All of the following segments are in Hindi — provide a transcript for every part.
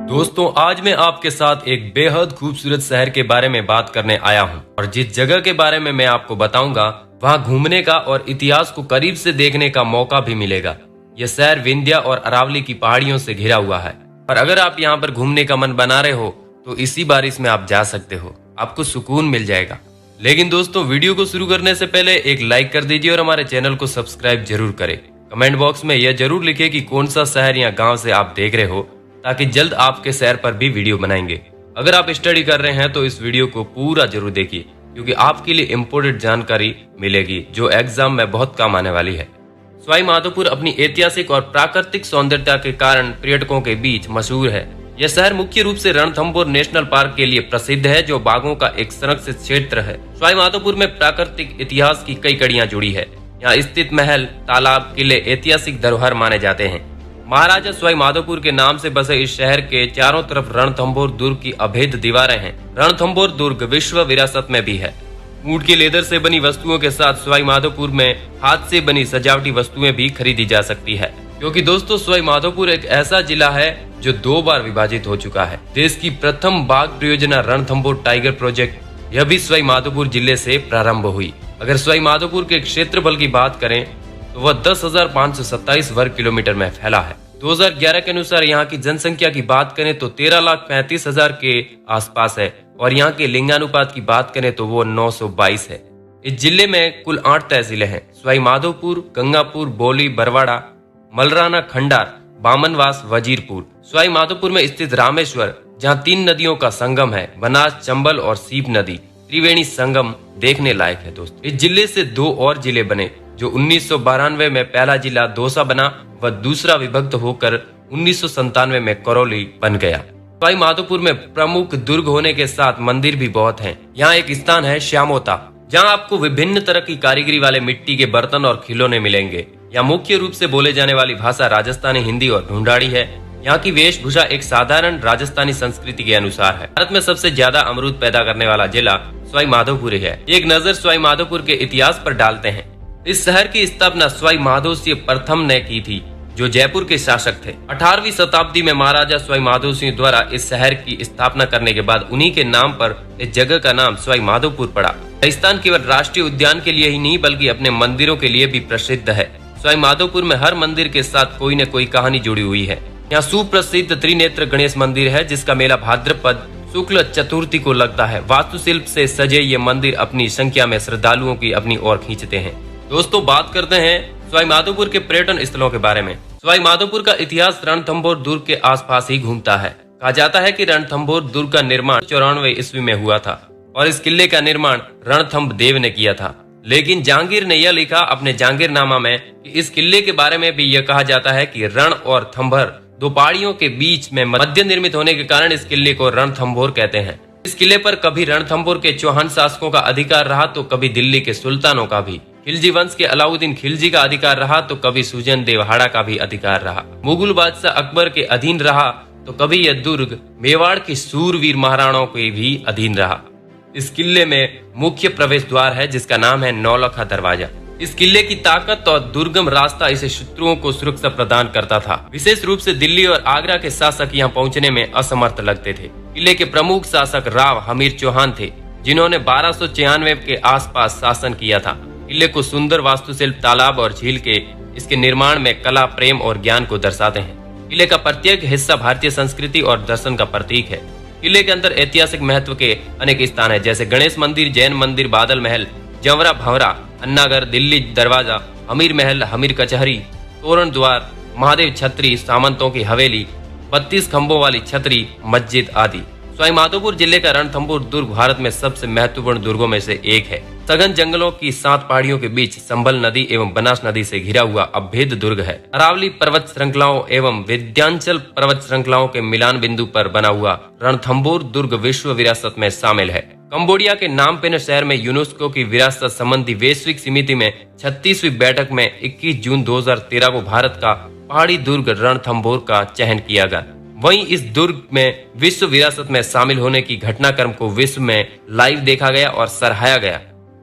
दोस्तों, आज मैं आपके साथ एक बेहद खूबसूरत शहर के बारे में बात करने आया हूं और जिस जगह के बारे में मैं आपको बताऊंगा वहां घूमने का और इतिहास को करीब से देखने का मौका भी मिलेगा। यह शहर विंध्या और अरावली की पहाड़ियों से घिरा हुआ है और अगर आप यहां पर घूमने का मन बना रहे हो तो इसी बारिश में आप जा सकते हो, आपको सुकून मिल जाएगा। लेकिन दोस्तों, वीडियो को शुरू करने से पहले एक लाइक कर दीजिए और हमारे चैनल को सब्सक्राइब जरूर करें। कमेंट बॉक्स में यह जरूर लिखे कि कौन सा शहर या गांव से आप देख रहे हो, ताकि जल्द आपके शहर पर भी वीडियो बनाएंगे। अगर आप स्टडी कर रहे हैं तो इस वीडियो को पूरा जरूर देखिए, क्योंकि आपके लिए इम्पोर्टेंट जानकारी मिलेगी जो एग्जाम में बहुत काम आने वाली है। सवाई माधोपुर अपनी ऐतिहासिक और प्राकृतिक सौंदर्यता के कारण पर्यटकों के बीच मशहूर है। यह शहर मुख्य रूप से रणथंभौर नेशनल पार्क के लिए प्रसिद्ध है, जो बाघों का एक संरक्षित क्षेत्र है। सवाई माधोपुर में प्राकृतिक इतिहास की कई कड़ियां जुड़ी है। यहाँ स्थित महल, तालाब, किले ऐतिहासिक धरोहर माने जाते हैं। महाराजा सवाई माधोपुर के नाम से बसे इस शहर के चारों तरफ रणथंभौर दुर्ग की अभेद दीवारें हैं। रणथंभौर दुर्ग विश्व विरासत में भी है। ऊंट के लेदर से बनी वस्तुओं के साथ सवाई माधोपुर में हाथ से बनी सजावटी वस्तुएं भी खरीदी जा सकती है, क्योंकि दोस्तों सवाई माधोपुर एक ऐसा जिला है जो 2 बार विभाजित हो चुका है। देश की प्रथम बाघ परियोजना रणथंभौर टाइगर प्रोजेक्ट यह भी सवाई माधोपुर जिले से प्रारंभ हुई। अगर सवाई माधोपुर के क्षेत्रफल की बात करें तो वह 10,527 वर्ग किलोमीटर में फैला है। 2011 के अनुसार यहाँ की जनसंख्या की बात करें तो 13,35,000 के आसपास है और यहाँ के लिंगानुपात की बात करें तो वो 922 है। इस जिले में कुल 8 तहसीलें हैं: सवाई माधोपुर, गंगापुर, बोली, बरवाड़ा, मलराना, खंडार, बामनवास, वजीरपुर। सवाई माधोपुर में स्थित रामेश्वर, जहाँ 3 नदियों का संगम है, बनास, चंबल और सीप नदी त्रिवेणी संगम देखने लायक है। दोस्तों, इस जिले से 2 और जिले बने, जो 1992 में पहला जिला दौसा बना व दूसरा विभक्त होकर 1997 में करौली बन गया। सवाई माधोपुर में प्रमुख दुर्ग होने के साथ मंदिर भी बहुत हैं। यहाँ एक स्थान है श्यामोता, जहाँ आपको विभिन्न तरह की कारीगरी वाले मिट्टी के बर्तन और खिलौने मिलेंगे। यहाँ मुख्य रूप से बोले जाने वाली भाषा राजस्थानी हिंदी और ढूंढाड़ी है। यहाँ की वेशभूषा एक साधारण राजस्थानी संस्कृति के अनुसार है। भारत में सबसे ज्यादा अमरूद पैदा करने वाला जिला सवाई माधोपुर है। एक नजर सवाई माधोपुर के इतिहास पर डालते हैं। इस शहर की स्थापना सवाई माधोसिंह प्रथम ने की थी, जो जयपुर के शासक थे। 18वीं शताब्दी में महाराजा सवाई माधोसिंह द्वारा इस शहर की स्थापना करने के बाद उन्हीं के नाम पर इस जगह का नाम सवाई माधोपुर पड़ा। राजस्थान केवल राष्ट्रीय उद्यान के लिए ही नहीं बल्कि अपने मंदिरों के लिए भी प्रसिद्ध है। सवाई माधोपुर में हर मंदिर के साथ कोई न कोई कहानी जुड़ी हुई है। यहाँ सुप्रसिद्ध त्रिनेत्र गणेश मंदिर है, जिसका मेला भाद्रपद शुक्ल चतुर्थी को लगता है। वास्तुशिल्प से सजे ये मंदिर अपनी संख्या में श्रद्धालुओं की अपनी ओर खींचते हैं। दोस्तों, बात करते हैं सवाई माधोपुर के पर्यटन स्थलों के बारे में। सवाई माधोपुर का इतिहास रणथंभौर दुर्ग के आसपास ही घूमता है। कहा जाता है कि रणथंभौर दुर्ग का निर्माण 94 ईस्वी में हुआ था और इस किले का निर्माण रणथंभ देव ने किया था। लेकिन जहांगीर ने यह लिखा अपने जहांगीरनामा में कि इस किले के बारे में भी यह कहा जाता है कि रण और थंभर 2 पहाड़ियों के बीच में मध्य निर्मित होने के कारण इस किले को रणथंभौर कहते हैं। इस किले पर कभी रणथंभौर के चौहान शासकों का अधिकार रहा तो कभी दिल्ली के सुल्तानों का भी। खिलजी वंश के अलाउद्दीन खिलजी का अधिकार रहा तो कभी सुजन देवहाड़ा का भी अधिकार रहा। मुगल बादशाह अकबर के अधीन रहा तो कभी यह दुर्ग मेवाड़ के सूरवीर महाराणाओं के भी अधीन रहा। इस किले में मुख्य प्रवेश द्वार है, जिसका नाम है नौलखा दरवाजा। इस किले की ताकत और दुर्गम रास्ता इसे शत्रुओं को सुरक्षा प्रदान करता था। विशेष रूप से दिल्ली और आगरा के शासक यहाँ पहुँचने में असमर्थ लगते थे। किले के प्रमुख शासक राव हमीर चौहान थे, जिन्होंने 1296 के आसपास शासन किया था। किले को सुंदर वास्तुशिल्प, तालाब और झील के इसके निर्माण में कला, प्रेम और ज्ञान को दर्शाते हैं। किले का प्रत्येक हिस्सा भारतीय संस्कृति और दर्शन का प्रतीक है। किले के अंदर ऐतिहासिक महत्व के अनेक स्थान है, जैसे गणेश मंदिर, जैन मंदिर, बादल महल, जंवरा भंवरा, अन्नागर, दिल्ली दरवाजा, हमीर महल, हमीर कचहरी, तोरण द्वार, महादेव छतरी, सामंतों की हवेली, 32 खंभों वाली छतरी, मस्जिद आदि। सवाई माधोपुर जिले का रणथंभौर दुर्ग भारत में सबसे महत्वपूर्ण दुर्गों में से एक है। सघन जंगलों की 7 पहाड़ियों के बीच संभल नदी एवं बनास नदी से घिरा हुआ अभेद दुर्ग है। अरावली पर्वत श्रृंखलाओं एवं विंध्याचल पर्वत श्रृंखलाओं के मिलान बिंदु पर बना हुआ रणथंभौर दुर्ग विश्व विरासत में शामिल है। कंबोडिया के नामपेन शहर में यूनेस्को की विरासत संबंधी वैश्विक समिति में 36वीं बैठक में 21 जून 2013 को भारत का पहाड़ी दुर्ग रणथंभौर का चयन किया गया। वहीं इस दुर्ग में विश्व विरासत में शामिल होने की घटनाक्रम को विश्व में लाइव देखा गया और सराहाया गया।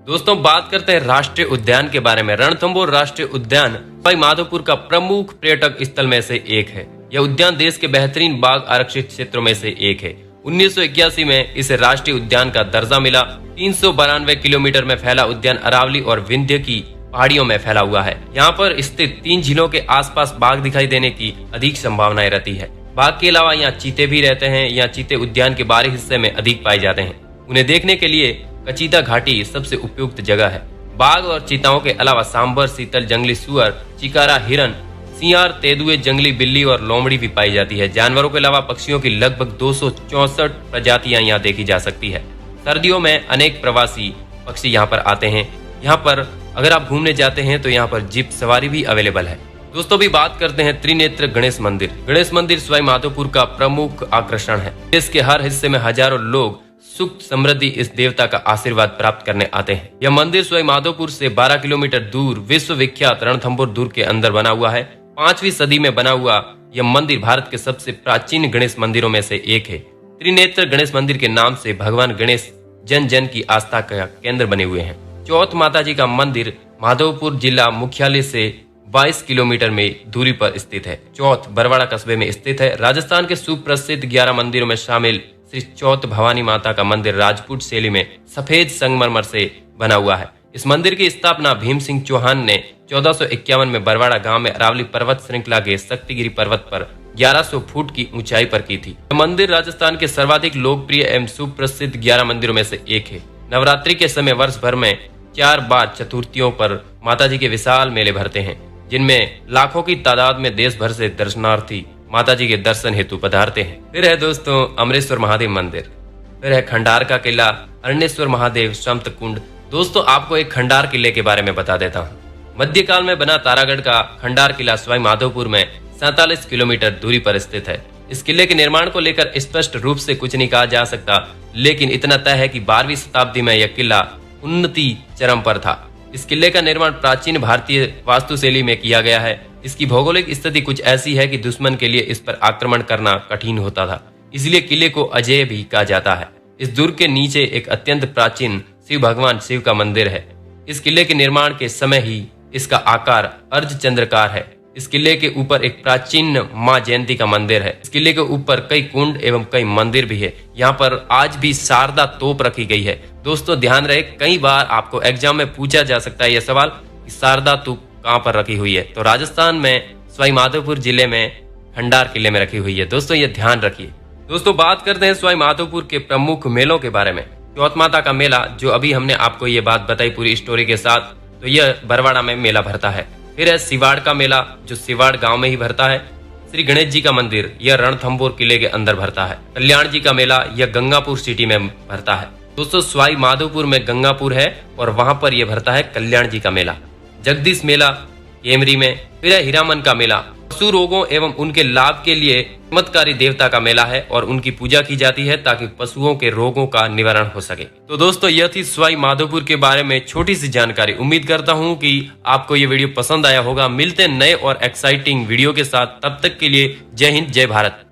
दोस्तों, बात करते हैं राष्ट्रीय उद्यान के बारे में। रणथंभौर राष्ट्रीय उद्यान सवाई माधोपुर का प्रमुख पर्यटक स्थल में से एक है। यह उद्यान देश के बेहतरीन बाघ आरक्षित क्षेत्रों में से एक है। 1981 में इसे राष्ट्रीय उद्यान का दर्जा मिला। 392 किलोमीटर में फैला उद्यान अरावली और विंध्य की पहाड़ियों में फैला हुआ है। यहाँ पर स्थित 3 झीलों के आसपास बाघ दिखाई देने की अधिक संभावनाएं रहती है। बाघ के अलावा यहाँ चीते भी रहते हैं। यहाँ चीते उद्यान के बाहरी हिस्से में अधिक पाए जाते हैं। उन्हें देखने के लिए कचीता घाटी सबसे उपयुक्त जगह है। बाघ और चीताओं के अलावा सांबर, सीतल, जंगली सुअर, चिकारा, हिरन, सियार, तेंदुए, जंगली बिल्ली और लोमड़ी भी पाई जाती है। जानवरों के अलावा पक्षियों की लगभग 264 प्रजातियां यहाँ देखी जा सकती है। सर्दियों में अनेक प्रवासी पक्षी यहाँ पर आते हैं। यहाँ पर अगर आप घूमने जाते हैं तो यहाँ पर जीप सवारी भी अवेलेबल है। दोस्तों भी बात करते हैं त्रिनेत्र गणेश मंदिर। गणेश मंदिर सवाई माधोपुर का प्रमुख आकर्षण है। देश के हर हिस्से में हजारों लोग सुख समृद्धि इस देवता का आशीर्वाद प्राप्त करने आते हैं। यह मंदिर सवाई माधोपुर से 12 किलोमीटर दूर विश्व विख्यात रणथंभौर दुर्ग के अंदर बना हुआ है। 5वीं सदी में बना हुआ यह मंदिर भारत के सबसे प्राचीन गणेश मंदिरों में से एक है। त्रिनेत्र गणेश मंदिर के नाम से भगवान गणेश जन जन की आस्था का केंद्र बने हुए हैं। चौथ माता जी का मंदिर माधोपुर जिला मुख्यालय से 22 किलोमीटर में दूरी पर स्थित है। चौथ बरवाड़ा कस्बे में स्थित है। राजस्थान के सुप्रसिद्ध 11 मंदिरों में शामिल श्री चौथ भवानी माता का मंदिर राजपूत शैली में सफेद संगमरमर से बना हुआ है। इस मंदिर की स्थापना भीम सिंह चौहान ने 1451 में बरवाड़ा गांव में अरावली पर्वत श्रृंखला के शक्तिगिरी पर्वत पर 1100 फुट की ऊंचाई पर की थी। यह मंदिर राजस्थान के सर्वाधिक लोकप्रिय एवं सुप्रसिद्ध 11 मंदिरों में से एक है। नवरात्रि के समय वर्ष भर में 4 बार चतुर्थियों पर माताजी के विशाल मेले भरते हैं, जिनमें लाखों की तादाद में देश भर से दर्शनार्थी माताजी के दर्शन हेतु पधारते हैं। फिर है दोस्तों अमरेश्वर महादेव मंदिर। फिर है खंडार का किला, अरण्येश्वर महादेव, संत कुंड। दोस्तों आपको एक खंडार किले के बारे में बता देता हूँ। मध्यकाल में बना तारागढ़ का खंडार किला सवाई माधोपुर में 47 किलोमीटर दूरी पर स्थित है। इस किले के निर्माण को लेकर स्पष्ट रूप से कुछ नहीं कहा जा सकता, लेकिन इतना तय है कि 12वीं शताब्दी में यह किला उन्नति चरम पर था। इस किले का निर्माण प्राचीन भारतीय वास्तुशैली में किया गया है। इसकी भौगोलिक स्थिति कुछ ऐसी है कि दुश्मन के लिए इस पर आक्रमण करना कठिन होता था, इसलिए किले को अजेय भी कहा जाता है। इस दुर्ग के नीचे एक अत्यंत प्राचीन शिव भगवान शिव का मंदिर है। इस किले के निर्माण के समय ही इसका आकार अर्धचंद्राकार है। इस किले के ऊपर एक प्राचीन मां जयंती का मंदिर है। इस किले के ऊपर कई कुंड एवं कई मंदिर भी है। यहाँ पर आज भी शारदा तोप रखी गई है। दोस्तों ध्यान रहे, कई बार आपको एग्जाम में पूछा जा सकता है यह सवाल कि शारदा तोप कहाँ पर रखी हुई है। तो राजस्थान में सवाई माधोपुर जिले में खंडार किले में रखी हुई है। दोस्तों ये ध्यान रखिए। दोस्तों बात करते हैं सवाई माधोपुर के प्रमुख मेलों के बारे में। चौथ माता का मेला, जो अभी हमने आपको ये बात बताई पूरी स्टोरी के साथ, तो यह बरवाड़ा में मेला भरता है। फिर है सिवाड़ का मेला, जो सिवाड़ गांव में ही भरता है। श्री गणेश जी का मंदिर, यह रणथंभौर किले के अंदर भरता है। कल्याण जी का मेला, यह गंगापुर सिटी में भरता है। दोस्तों सवाई माधोपुर में गंगापुर है और वहां पर यह भरता है कल्याण जी का मेला। जगदीश मेला केमरी में। फिर है हीरामन का मेला, पशु रोगों एवं उनके लाभ के लिए चमत्कारी देवता का मेला है और उनकी पूजा की जाती है ताकि पशुओं के रोगों का निवारण हो सके। तो दोस्तों यह थी सवाई माधोपुर के बारे में छोटी सी जानकारी। उम्मीद करता हूं कि आपको ये वीडियो पसंद आया होगा। मिलते हैं नए और एक्साइटिंग वीडियो के साथ, तब तक के लिए जय हिंद, जय भारत।